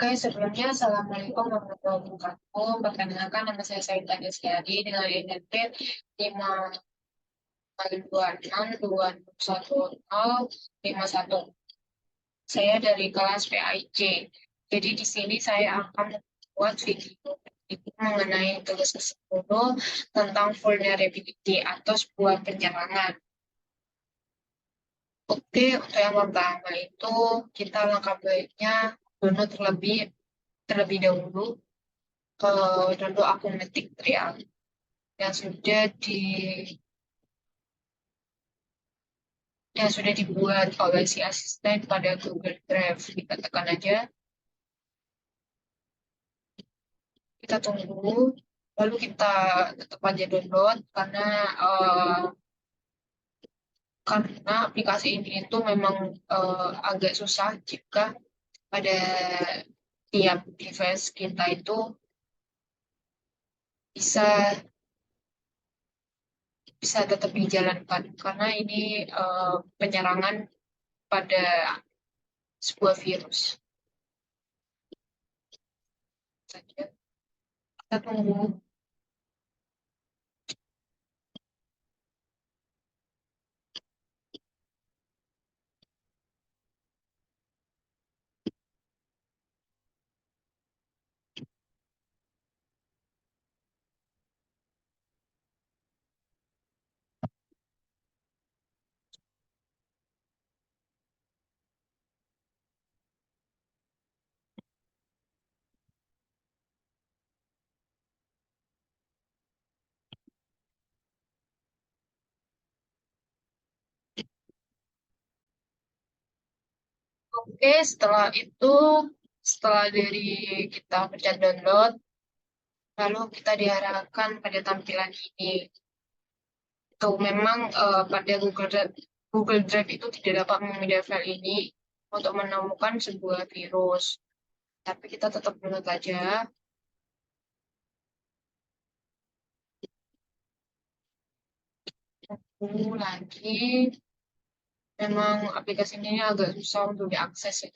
Oke, sebelumnya Assalamualaikum warahmatullahi wabarakatuh. Perkenalkan nama saya Said Adi dengan IDP 5262151. Saya dari kelas PAIC. Jadi di sini saya akan membuat video mengenai tugas ke-10 tentang vulnerability atau sebuah penyerangan. Oke, untuk yang pertama itu kita langkah baiknya download terlebih dahulu contoh akun Matic Trial yang sudah di yang sudah dibuat oleh si asisten pada Google Drive. Kita tekan aja, kita tunggu, lalu kita tetap aja download karena aplikasi ini itu memang agak susah jika pada tiap device kita itu bisa bisa tetap dijalankan karena ini penyerangan pada sebuah virus saja. Kita tunggu. Oke, setelah dari kita pencet download, lalu kita diarahkan pada tampilan ini. Tuh, memang pada Google Drive itu tidak dapat memindai file ini untuk menemukan sebuah virus. Tapi kita tetap download aja. Tunggu lagi. Memang aplikasi ini agak susah untuk diakses ya.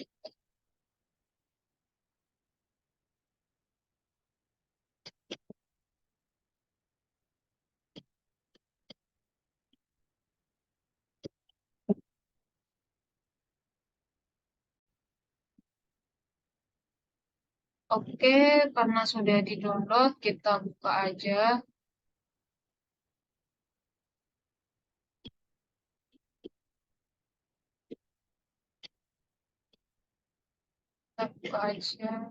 Oke, karena sudah di-download, kita buka aja. Kita buka aja.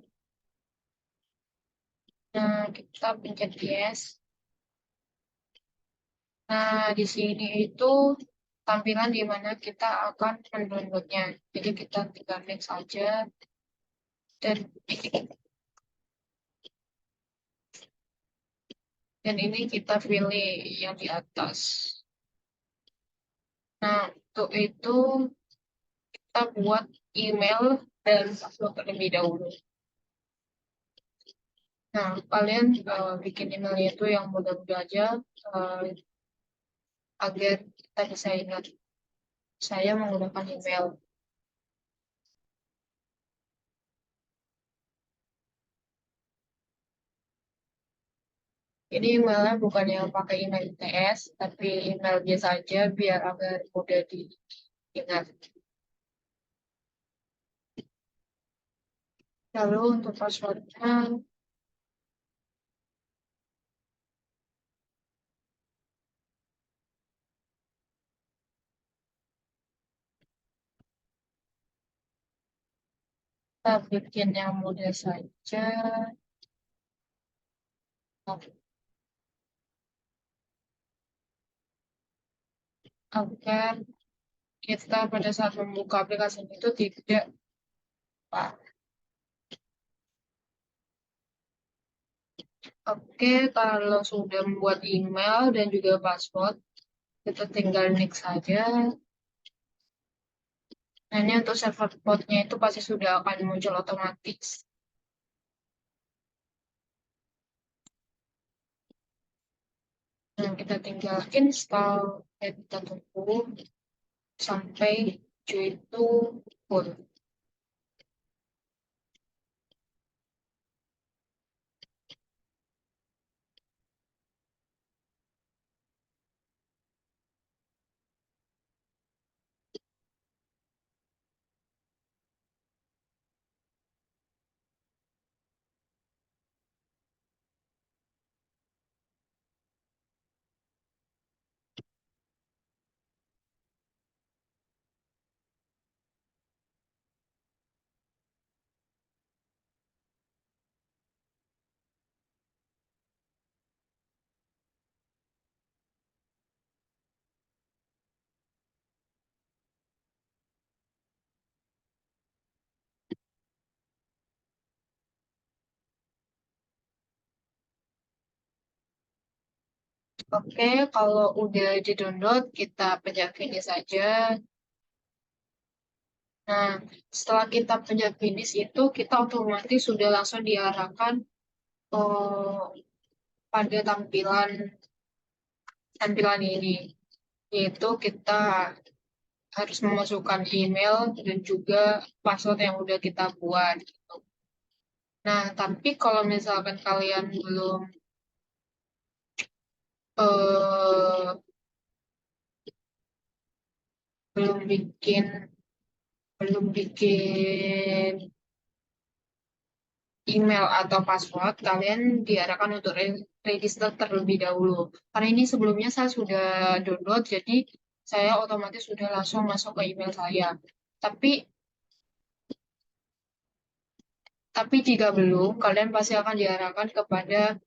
Nah, kita pencet yes. Nah, di sini itu tampilan di mana kita akan mendownloadnya. Jadi kita tinggal next saja dan ini kita pilih yang di atas. Nah, untuk itu kita buat email dan password terlebih dahulu. Nah, kalian bikin emailnya itu yang mudah-mudah aja agar kita bisa ingat. Saya menggunakan email. Ini emailnya bukan yang pakai email ITS, tapi email biasa aja biar agar mudah diingat. Lalu untuk passwordnya, kita bikin yang mudah saja. Agar kita pada saat membuka aplikasi itu tidak lupa. Oke, kalau sudah membuat email dan juga password, kita tinggal next saja. Nah, ini untuk server portnya itu pasti sudah akan muncul otomatis. Nah, kita tinggal install dan kita tunggu sampai hijau itu full. Oke, kalau udah di-download, kita pencet finish saja. Nah, setelah kita pencet finish itu, kita otomatis sudah langsung diarahkan eh, pada tampilan ini, yaitu kita harus memasukkan email dan juga password yang udah kita buat. Gitu. Nah, tapi kalau misalkan kalian eh, belum bikin belum bikin email atau password, kalian diarahkan untuk register terlebih dahulu. Karena ini sebelumnya saya sudah download, jadi saya otomatis sudah langsung masuk ke email saya. Tapi tapi jika belum, kalian pasti akan diarahkan kepada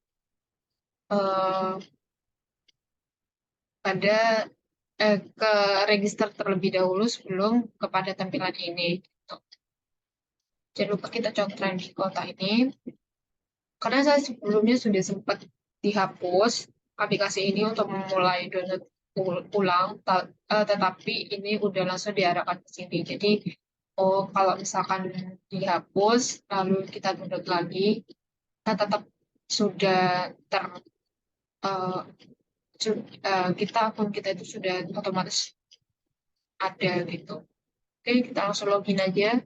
eh, pada ke register terlebih dahulu sebelum kepada tampilan ini. Jangan lupa kita coba di kota ini. Karena saya sebelumnya sudah sempat dihapus aplikasi ini untuk memulai download ulang, tetapi ini udah langsung diarahkan ke sini. Jadi, oh kalau misalkan dihapus, lalu kita download lagi, kita tetap sudah ter eh, kita akun kita itu sudah otomatis ada gitu. Oke, kita langsung login aja.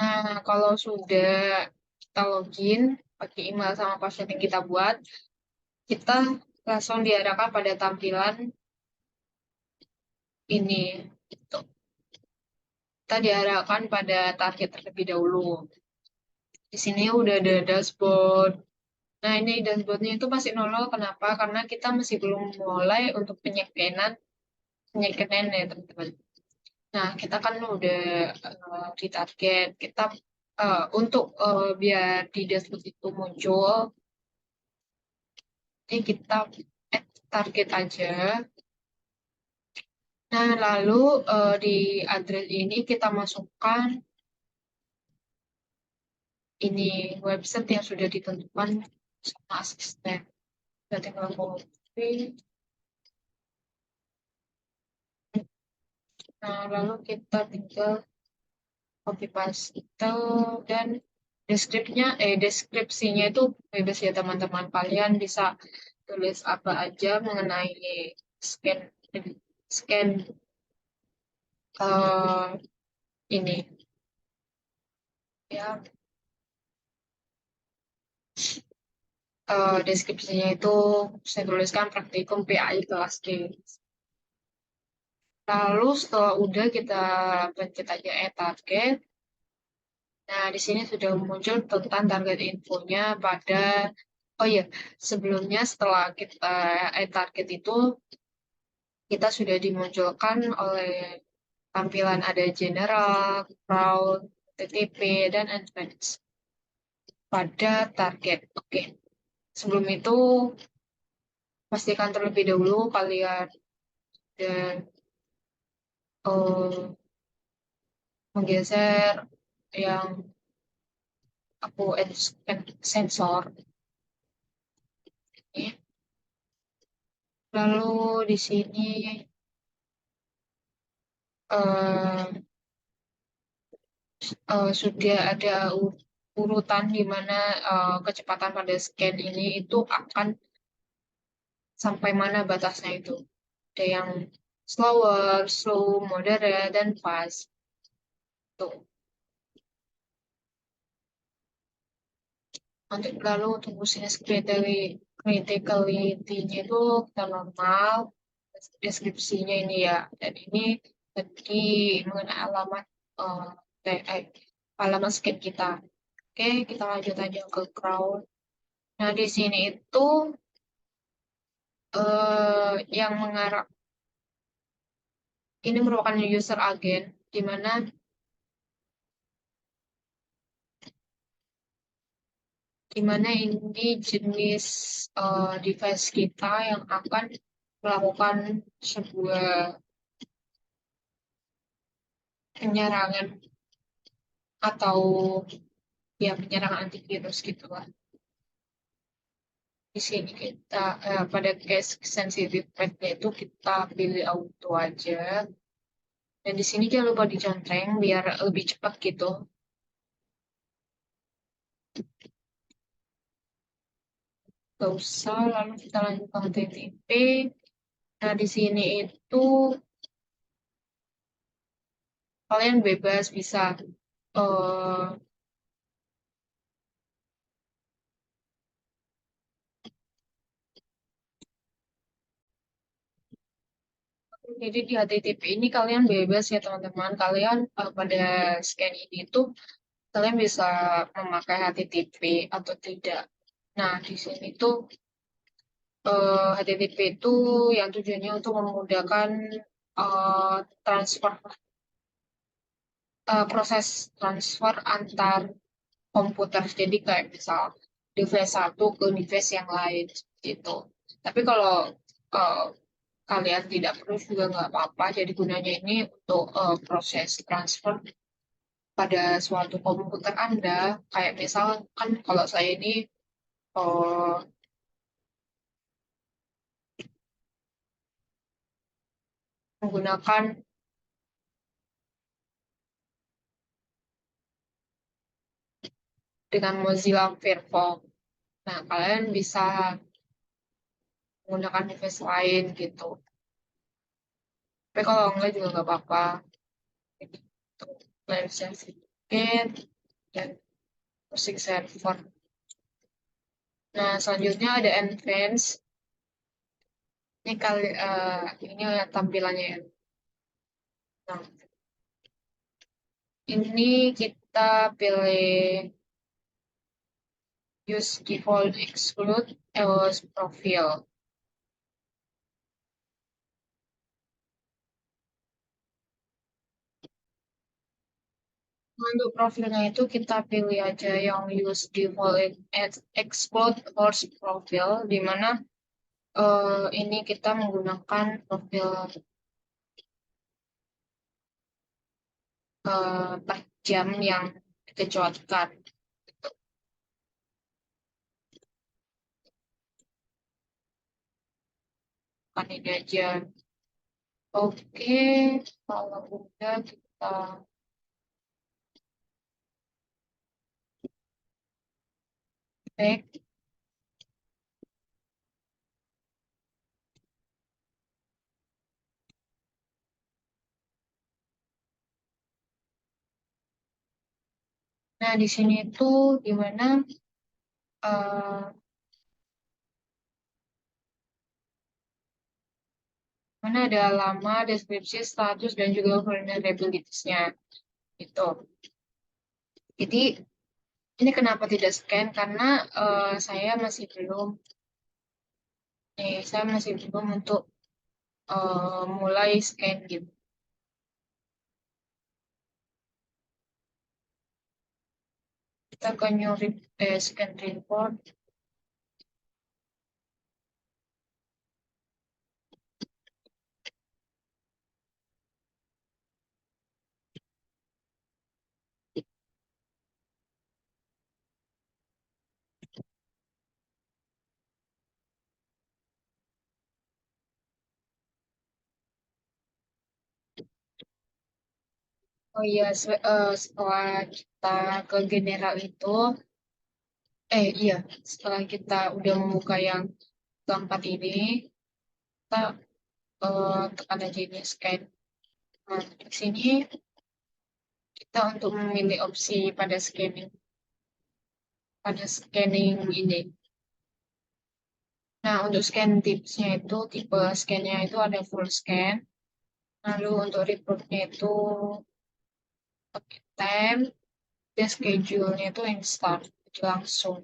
Nah, kalau sudah kita login pakai email sama password yang kita buat, kita langsung diarahkan pada tampilan ini. Gitu. Kita diarahkan pada target terlebih dahulu. Di sini udah ada dashboard. Nah, ini dashboardnya itu masih nol. Kenapa? Karena kita masih belum mulai untuk penyekian ya, teman-teman. Nah, kita kan udah di target. Kita untuk biar di dashboard itu muncul, jadi kita add target aja. Nah, lalu di address ini kita masukkan ini website yang sudah ditentukan sama asisten. Kita tinggal copy. Nah, lalu kita tinggal copy paste dan deskripsinya itu bebas ya teman-teman. Kalian bisa tulis apa aja mengenai scan scan eh, ini ya. Deskripsinya itu saya tuliskan praktikum PAI kelas D. Lalu setelah udah kita pencet aja add target. Nah, di sini sudah muncul tentang target infonya pada, oh iya, sebelumnya setelah kita add target itu, kita sudah dimunculkan oleh tampilan ada general, crowd, TTP, dan advanced pada target. Oke, sebelum itu pastikan terlebih dahulu kalian dan menggeser yang aku sensor ini. Lalu di sini eh, sudah ada urutan di mana kecepatan pada scan ini itu akan sampai mana batasnya itu. Ada yang slower, slow, moderate, dan fast. Tuh. Untuk lalu untuk sinus criticality-nya itu kita normal, deskripsinya ini ya. Dan ini tadi mengenai eh, eh, alamat scan kita. Oke, kita lanjut aja ke crowd. Nah, di sini itu yang mengarah ini merupakan user agent di mana Dimana ini jenis device kita yang akan melakukan sebuah penyerangan atau ya penyerangan antivirus gitu lah. Di sini kita pada case sensitive rate itu kita pilih auto aja. Dan di sini jangan lupa dicontreng biar lebih cepat gitu. Gak usah, lalu kita lanjut ke HTTP. Nah, di sini itu kalian bebas bisa eh, jadi di HTTP ini kalian bebas ya teman-teman. Kalian pada scan ini tuh kalian bisa memakai HTTP atau tidak. Nah, di sini tuh HTTP itu yang tujuannya untuk memudahkan eh, transfer proses transfer antar komputer. Jadi kayak misal device satu ke device yang lain gitu. Tapi kalau eh, kalian tidak perlu juga nggak apa-apa. Jadi gunanya ini untuk proses transfer pada suatu komputer Anda. Kayak misal kan kalau saya ini eh, menggunakan dengan Mozilla Firefox. Nah, kalian bisa menggunakan device lain gitu. Tapi kalau enggak juga nggak apa-apa. Gitu. Live certificate dan musik server. Nah, selanjutnya ada advance. Ini ini tampilannya ya. Nah, ini kita pilih use default exclude else profile. Untuk profilnya itu kita pilih aja yang use default exclude horse profile, di mana ini kita menggunakan profil per jam yang dikecualikan. Kan ini aja. Oke, kalau udah kita back. Nah, di sini tuh gimana eh, mana ada lama, deskripsi, status, dan juga vulnerabilities-nya. Gitu. Jadi, ini kenapa tidak scan? Karena saya masih belum, saya masih belum untuk mulai scan gitu. Kita ke new scan report. Oh iya, setelah kita ke general itu, iya, setelah kita udah membuka yang keempat ini, kita tekan aja ini scan. Nah, di sini kita untuk memilih opsi pada scanning ini. Nah, untuk scan tipsnya itu, tipe scannya itu ada full scan. Lalu untuk reportnya itu pakai time, dan schedule-nya itu instant, jadi langsung.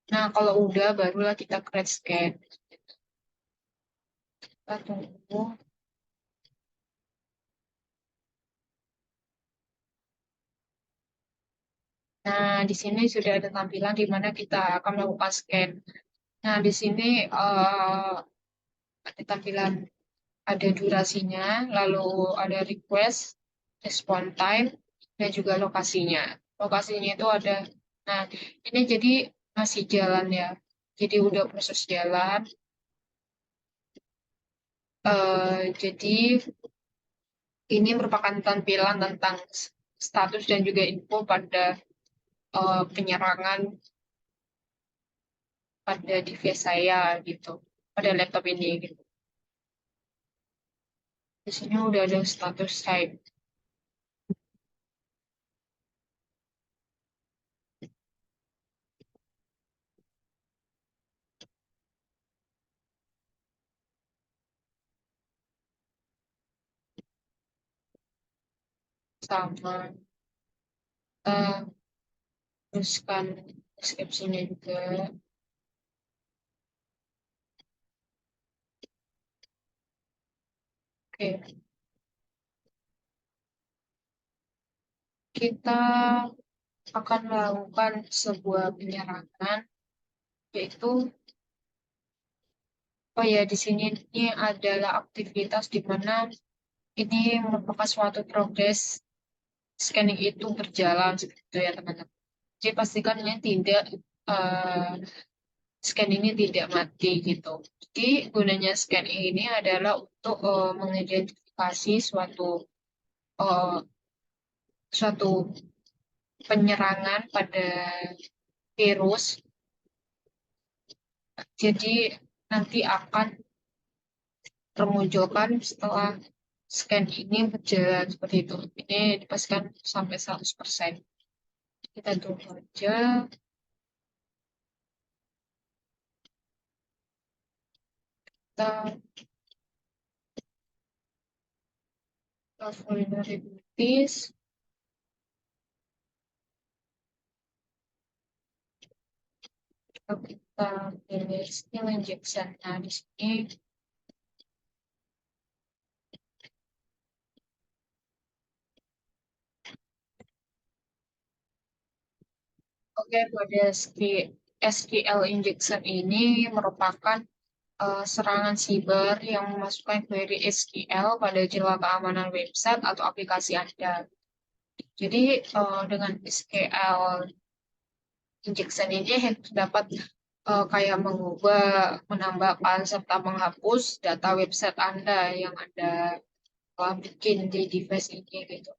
Nah, kalau udah, barulah kita create scan. Kita tunggu. Nah, di sini sudah ada tampilan di mana kita akan melakukan scan. Nah, di sini ada tampilan, ada durasinya, lalu ada request, respond time, dan juga lokasinya. Lokasinya itu ada, nah ini jadi masih jalan ya. Jadi udah proses jalan. Jadi ini merupakan tampilan tentang status dan juga info pada penyerangan pada device saya gitu, pada laptop ini gitu. Di sini udah ada status type sama eh, teruskan deskripsinya juga. Oke, kita akan melakukan sebuah penyerangan, yaitu, oh ya, di sini ini adalah aktivitas di mana ini merupakan suatu progres scanning itu berjalan seperti itu ya teman-teman. Jadi pastikan ini tidak eh, scan ini tidak mati gitu. Jadi gunanya scan ini adalah untuk mengidentifikasi eh, suatu penyerangan pada virus. Jadi nanti akan termunculkan setelah scan ini berjalan seperti itu. Ini dipastikan sampai 100%. Kita tunggu aja. Kita vulnerabilities. Kalau kita pilih skill injection. Nah, di sini, oke, pada SQL injection ini merupakan serangan siber yang memasukkan query SQL pada jelas keamanan website atau aplikasi Anda. Jadi dengan SQL injection ini dapat kayak mengubah, menambahkan, serta menghapus data website Anda yang Anda telah bikin di device ini gitu.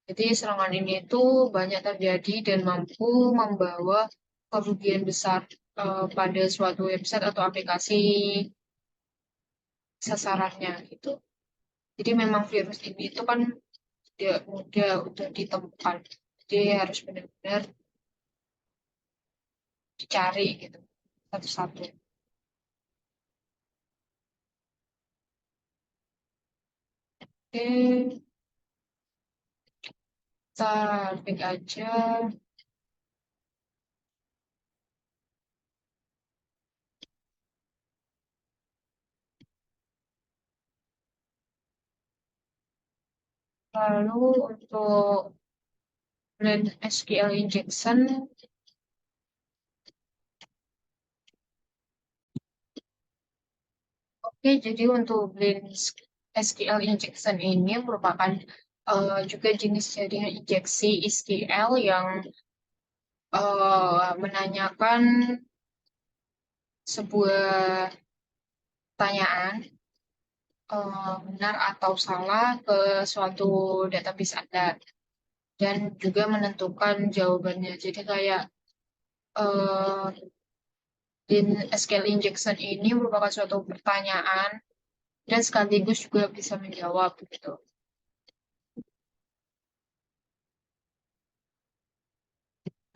Jadi serangan ini itu banyak terjadi dan mampu membawa kerugian besar pada suatu website atau aplikasi sasarannya gitu. Jadi memang virus ini itu kan tidak mudah untuk ditemukan. Jadi harus benar-benar dicari gitu satu-satu. Oke, kita klik aja. Lalu untuk blend SQL injection, oke, jadi untuk blend SQL injection ini merupakan juga jenis jaringan injeksi SQL yang menanyakan sebuah pertanyaan benar atau salah ke suatu database Anda dan juga menentukan jawabannya. Jadi kayak eh, in SQL injection ini merupakan suatu pertanyaan dan sekaligus juga bisa menjawab gitu.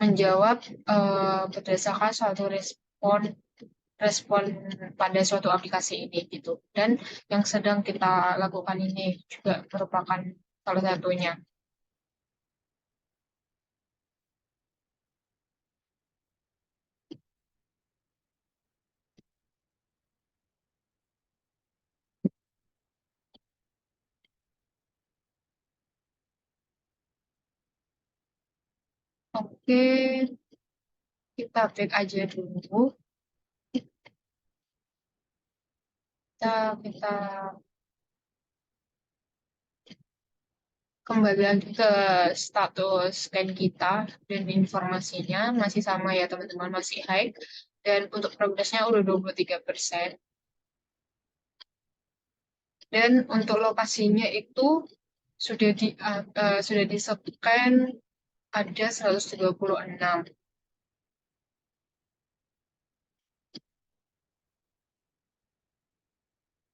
Menjawab berdasarkan suatu respon respon pada suatu aplikasi ini gitu. Dan yang sedang kita lakukan ini juga merupakan salah satunya. Oke, kita back aja dulu. Kita kembali lagi ke status scan kita dan informasinya masih sama ya teman-teman, masih high. Dan untuk progresnya udah 23%. Dan untuk lokasinya itu sudah di-scan ada 136.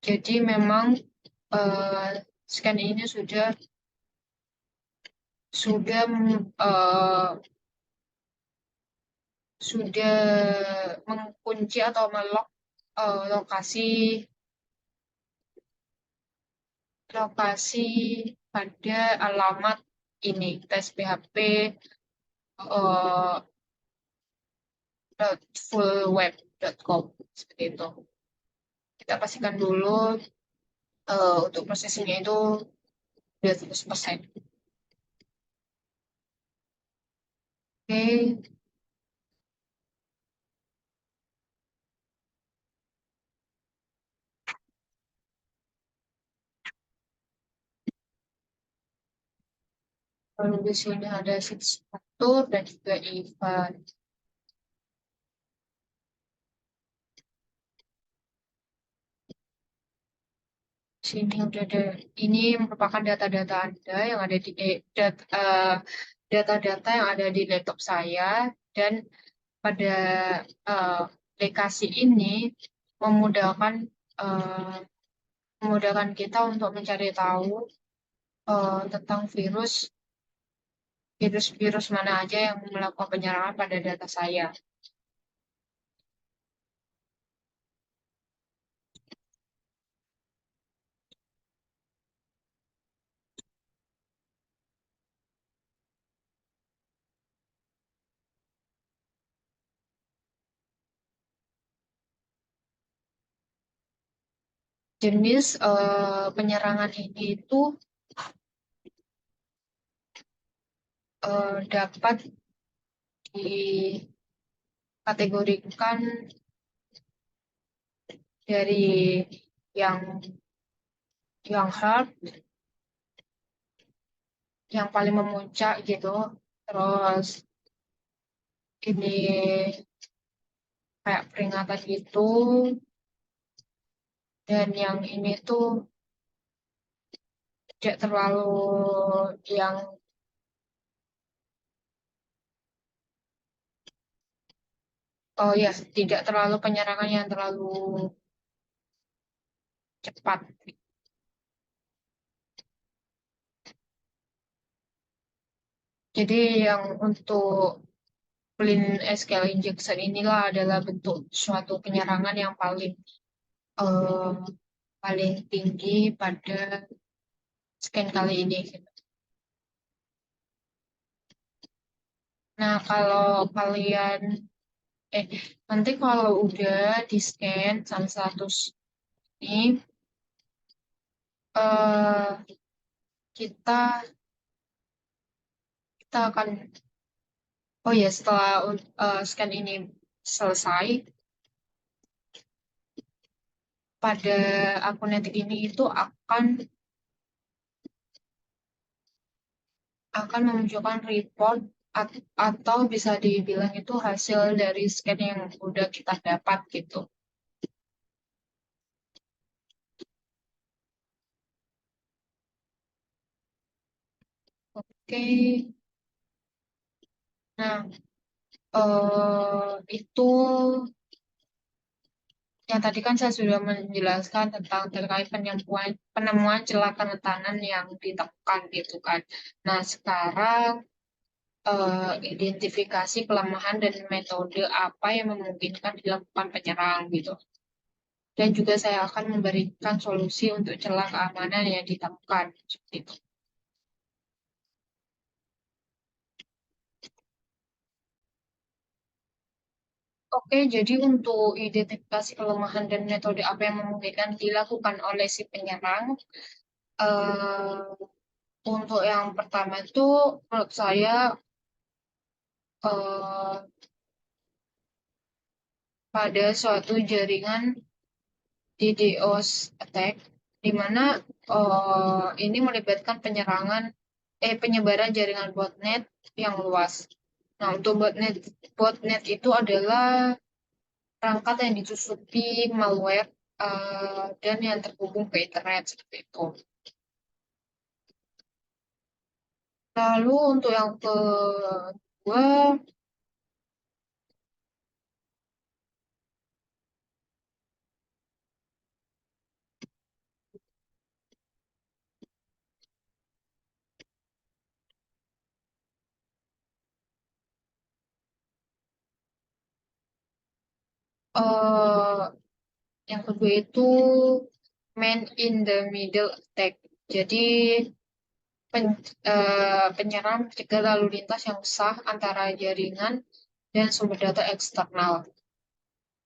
Jadi memang eh, scan ini sudah eh, sudah mengunci atau melok lokasi lokasi pada alamat ini tes PHP fullweb.com seperti itu. Kita pastikan dulu untuk prosesnya itu 200%. Oke, lalu di sini ada six factor dan juga event. Sini udah ada, ini merupakan data-data Anda yang ada di data-data yang ada di laptop saya, dan pada eh, aplikasi ini memudahkan eh, memudahkan kita untuk mencari tahu tentang virus mana aja yang melakukan penyerangan pada data saya. Jenis penyerangan ini itu dapat dikategorikan dari yang hard, yang paling memuncak gitu, terus ini kayak peringatan gitu, dan yang ini tuh tidak terlalu yang oh ya, tidak terlalu penyerangan yang terlalu cepat. Jadi yang untuk clean SQL injection inilah adalah bentuk suatu penyerangan yang eh, paling tinggi pada scan kali ini. Nah, kalau kalian eh nanti kalau udah di scan sama 100 ini eh kita kita akan oh ya, setelah scan ini selesai, pada akun Netik ini itu akan memunculkan report atau bisa dibilang itu hasil dari scan yang udah kita dapat gitu. Oke, nah itu yang tadi kan saya sudah menjelaskan tentang terkait penemuan celah kerentanan yang ditemukan gitu kan. Nah, sekarang identifikasi kelemahan dan metode apa yang memungkinkan dilakukan penyerang gitu. Dan juga saya akan memberikan solusi untuk celah keamanan yang ditemukan seperti itu. Oke, jadi untuk identifikasi kelemahan dan metode apa yang memungkinkan dilakukan oleh si penyerang, eh, untuk yang pertama itu menurut saya eh, pada suatu jaringan DDoS attack, di mana ini melibatkan penyebaran jaringan botnet yang luas. Nah, untuk botnet itu adalah perangkat yang ditutupi malware dan yang terhubung ke internet seperti itu. Lalu untuk yang kedua, eh, itu man in the middle attack. Jadi penyerang mencegah lalu lintas yang sah antara jaringan dan sumber data eksternal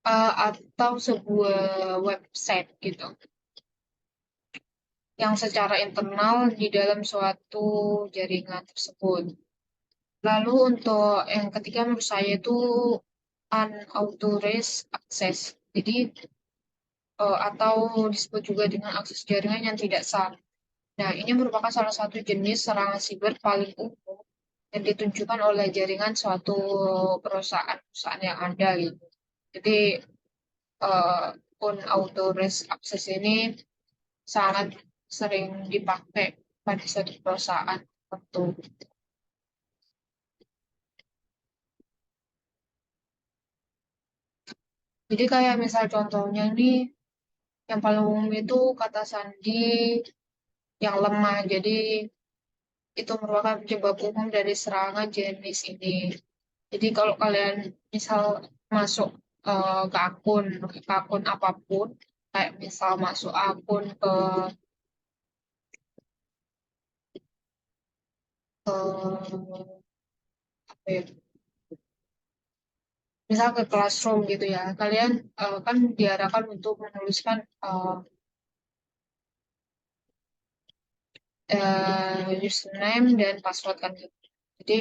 atau sebuah website gitu yang secara internal di dalam suatu jaringan tersebut. Lalu untuk yang ketiga menurut saya itu unauthorized access. Jadi atau disebut juga dengan akses jaringan yang tidak sah. Nah, ini merupakan salah satu jenis serangan siber paling umum yang ditunjukkan oleh jaringan suatu perusahaan yang ada gitu. Jadi uh, unauthorized access ini sangat sering dipakai pada suatu perusahaan tertentu. Jadi kayak misal contohnya nih, yang paling umum itu kata sandi yang lemah. Jadi itu merupakan penyebab umum dari serangan jenis ini. Jadi kalau kalian misal masuk ke akun apapun, kayak misal masuk akun ke apa ya, misal ke classroom gitu ya, kalian kan diarahkan untuk menuliskan username dan password kan gitu. Jadi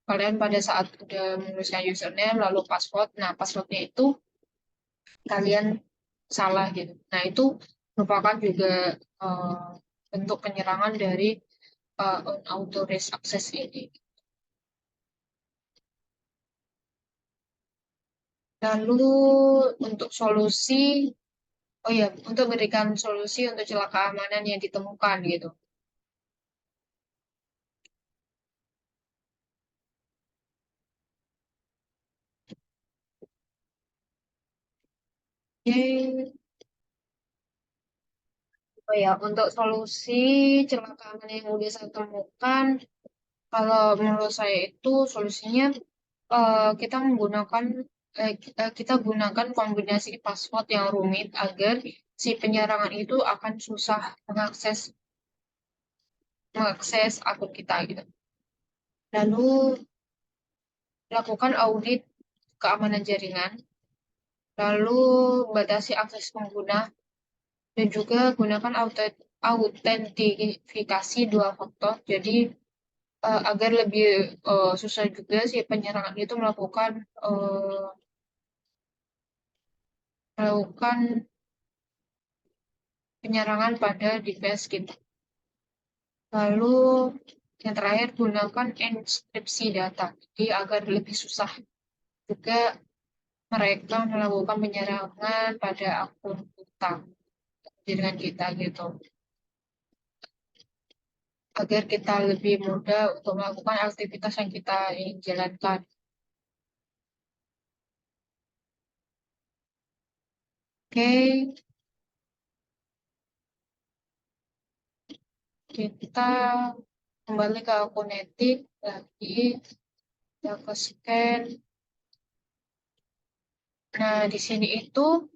kalian pada saat udah menuliskan username lalu password, nah passwordnya itu kalian salah gitu. Nah itu merupakan juga eh, bentuk penyerangan dari unauthorized access ini. Lalu untuk solusi, oh ya, untuk berikan solusi untuk celah keamanan yang ditemukan gitu. Oke, oh ya, untuk solusi celah keamanan yang udah saya temukan, kalau menurut saya itu solusinya kita menggunakan kita gunakan kombinasi password yang rumit agar si penyerangan itu akan susah mengakses akun kita gitu. Lalu lakukan audit keamanan jaringan, lalu batasi akses pengguna dan juga gunakan autentifikasi dua faktor. Jadi agar lebih susah juga si penyerangan itu eh, melakukan penyerangan pada device kita. Lalu yang terakhir gunakan enkripsi data. Jadi agar lebih susah juga mereka melakukan penyerangan pada akun kita, jaringan kita gitu. Agar kita lebih mudah untuk melakukan aktivitas yang kita ingin jalankan. Oke, kita kembali ke akun etik lagi, kita ke scan. Nah, di sini itu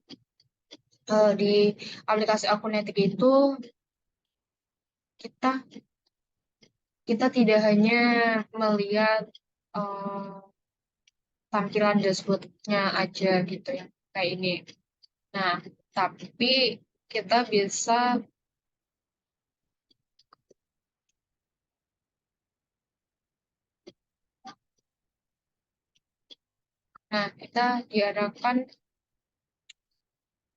di aplikasi akun etik itu kita kita tidak hanya melihat eh, tampilan dashboardnya aja gitu ya kayak ini. Nah, tapi kita bisa Nah, kita diharapkan,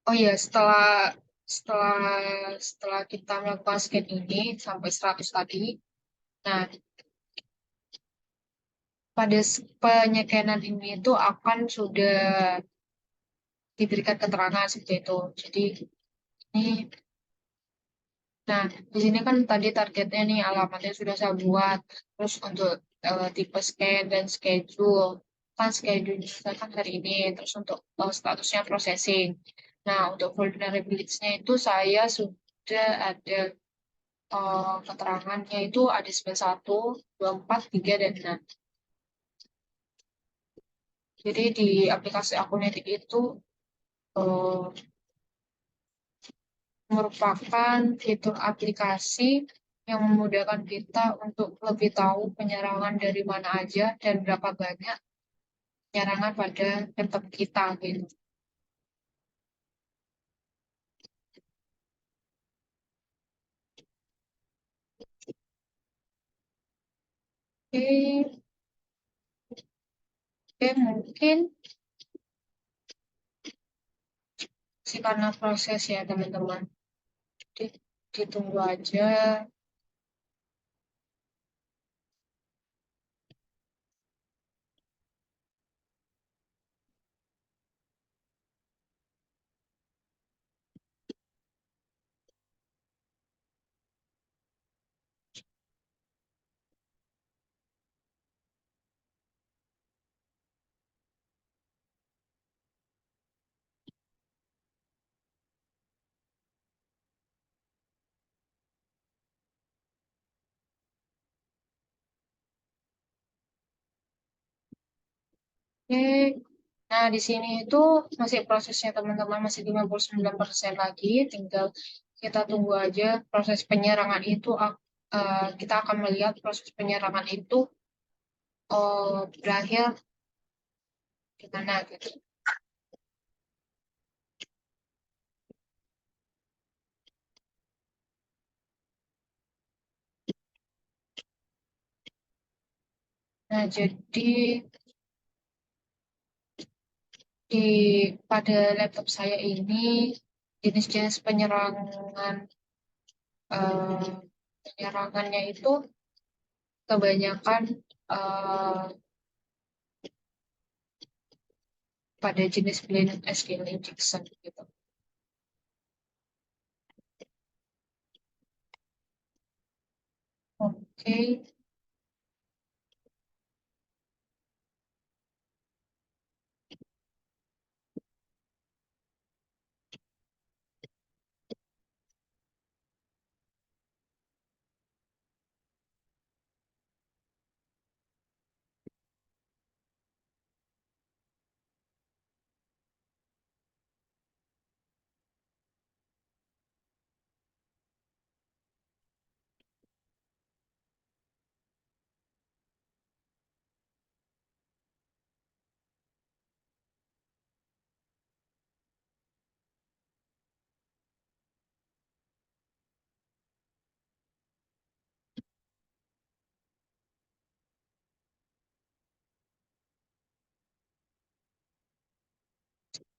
oh ya, setelah setelah kita melakukan scan ini sampai 100 tadi, nah, pada penyekanan ini itu akan sudah diberikan keterangan seperti itu. Jadi ini, nah di sini kan tadi targetnya nih alamatnya sudah saya buat. Terus untuk tipe scan dan schedule, kan schedule saya kan hari ini. Terus untuk statusnya processing. Nah untuk vulnerabilities-nya itu saya sudah ada keterangannya itu ada 91, 24, 3, dan 6. Jadi di aplikasi Akunetik itu eh, merupakan fitur aplikasi yang memudahkan kita untuk lebih tahu penyerangan dari mana aja dan berapa banyak penyerangan pada laptop kita gitu. Oke, oke, mungkin sih karena proses ya teman-teman. Di- Ditunggu aja. Oke, nah di sini itu masih prosesnya teman-teman masih 59% lagi, tinggal kita tunggu aja proses penyerangan itu kita akan melihat proses penyerangan itu berakhir gimana gitu. Nah, jadi di pada laptop saya ini jenis-jenis eh, penyerangannya itu kebanyakan eh, pada jenis blend SQL injection gitu. Oke.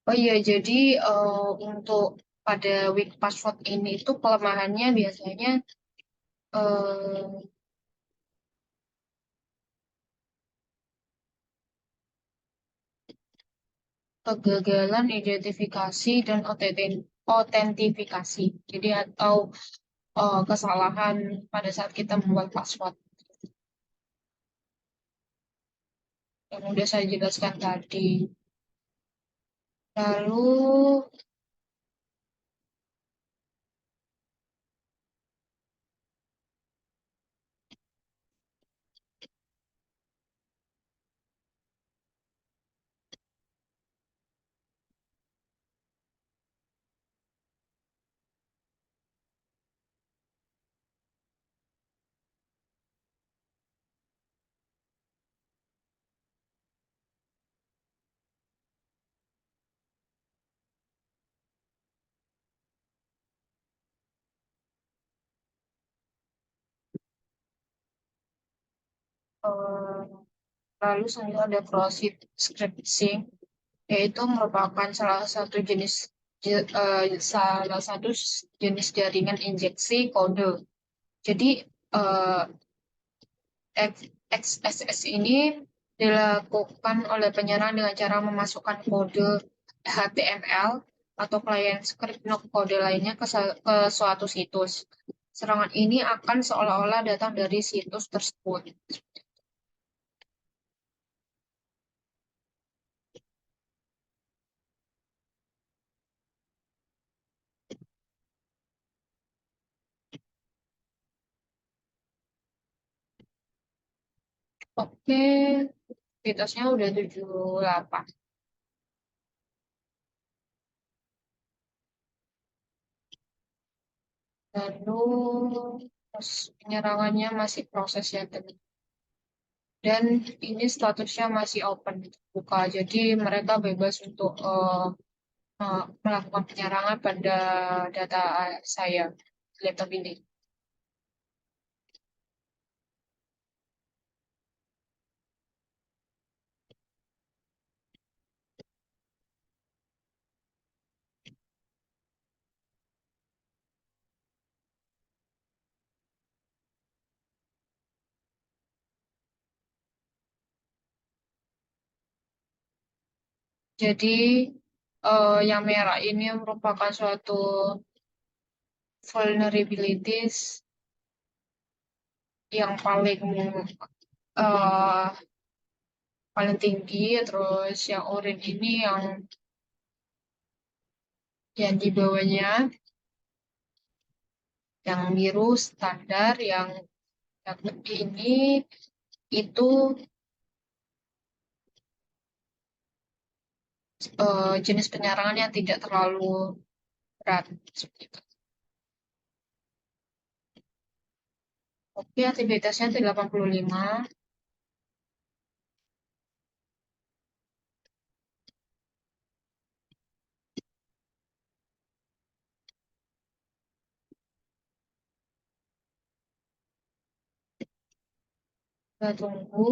Oh iya, jadi untuk pada weak password ini itu kelemahannya biasanya eh, kegagalan identifikasi dan otentifikasi. Jadi atau kesalahan pada saat kita membuat password yang udah saya jelaskan tadi. Lalu, Lalu selanjutnya ada cross-site scripting, yaitu merupakan salah satu jenis jaringan injeksi kode. Jadi eh, XSS ini dilakukan oleh penyerang dengan cara memasukkan kode HTML atau klien script kode lainnya ke suatu situs. Serangan ini akan seolah-olah datang dari situs tersebut. Oke, fitusnya udah 78. Lalu penyerangannya masih proses ya, teman. Dan ini statusnya masih open, buka. Jadi mereka bebas untuk melakukan penyerangan pada data saya, laptop ini. Jadi yang merah ini merupakan suatu vulnerabilities yang eh, paling tinggi, terus yang orange ini yang di bawahnya, yang biru standar, yang putih ini itu jenis penyerangan yang tidak terlalu berat. Seperti itu. Oke, aktivitasnya 85. Kita tunggu.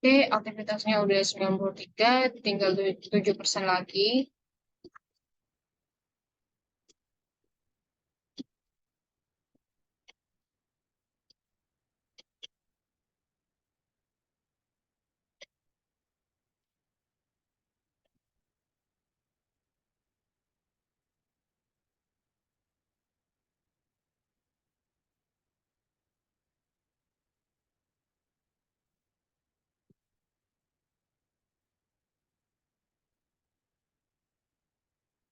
Oke, aktivitasnya udah 93, tinggal 7% lagi.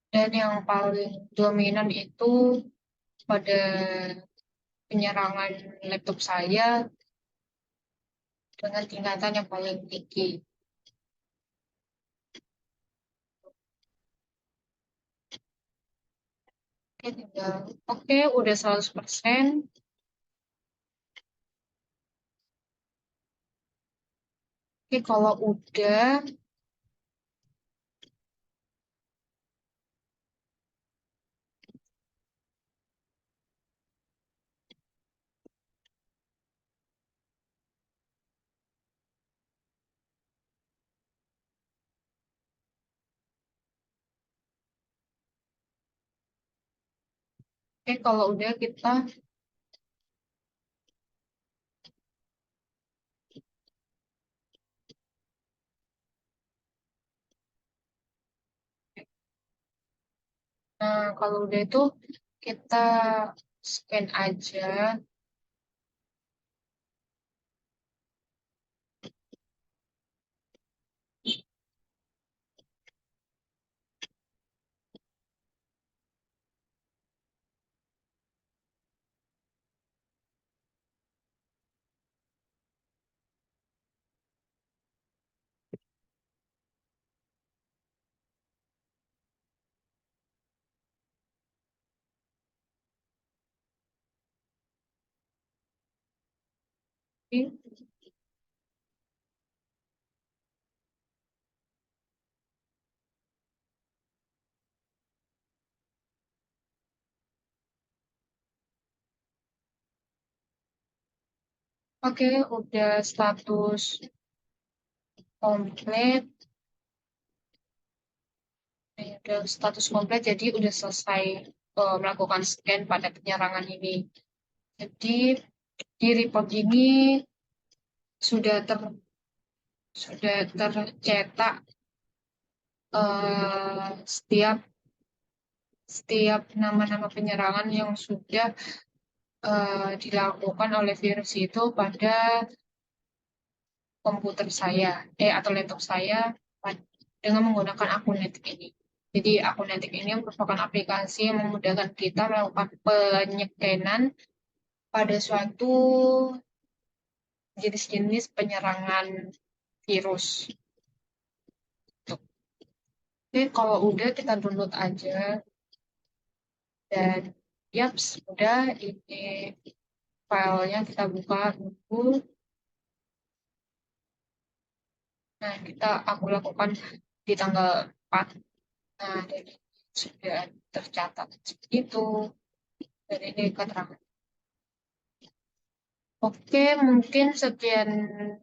Dan yang paling dominan itu pada penyerangan laptop saya dengan tingkatan yang paling tinggi. Oke, udah 100%. Oke, kalau udah, kita kalau udah itu kita scan aja. Oke, udah status komplit. Udah status komplit, jadi udah selesai melakukan scan pada penyerangan ini. Jadi di report ini sudah ter sudah tercetak setiap setiap nama-nama penyerangan yang sudah dilakukan oleh virus itu pada komputer saya, atau laptop saya dengan menggunakan akun Netik ini. Jadi akun Netik ini merupakan aplikasi yang memudahkan kita melakukan penyekenan pada suatu jenis-jenis penyerangan virus. Tuh. Oke, kalau udah kita download aja dan yaps, udah ini filenya kita buka dulu. Nah, aku lakukan di tanggal 4. Nah, jadi sudah tercatat seperti itu. Dan ini keterangan. Oke, mungkin sekian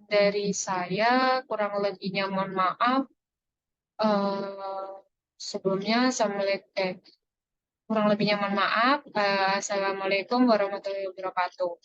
dari saya. Kurang lebihnya mohon maaf. Eh, Sebelumnya, kurang lebihnya mohon maaf. Assalamualaikum warahmatullahi wabarakatuh.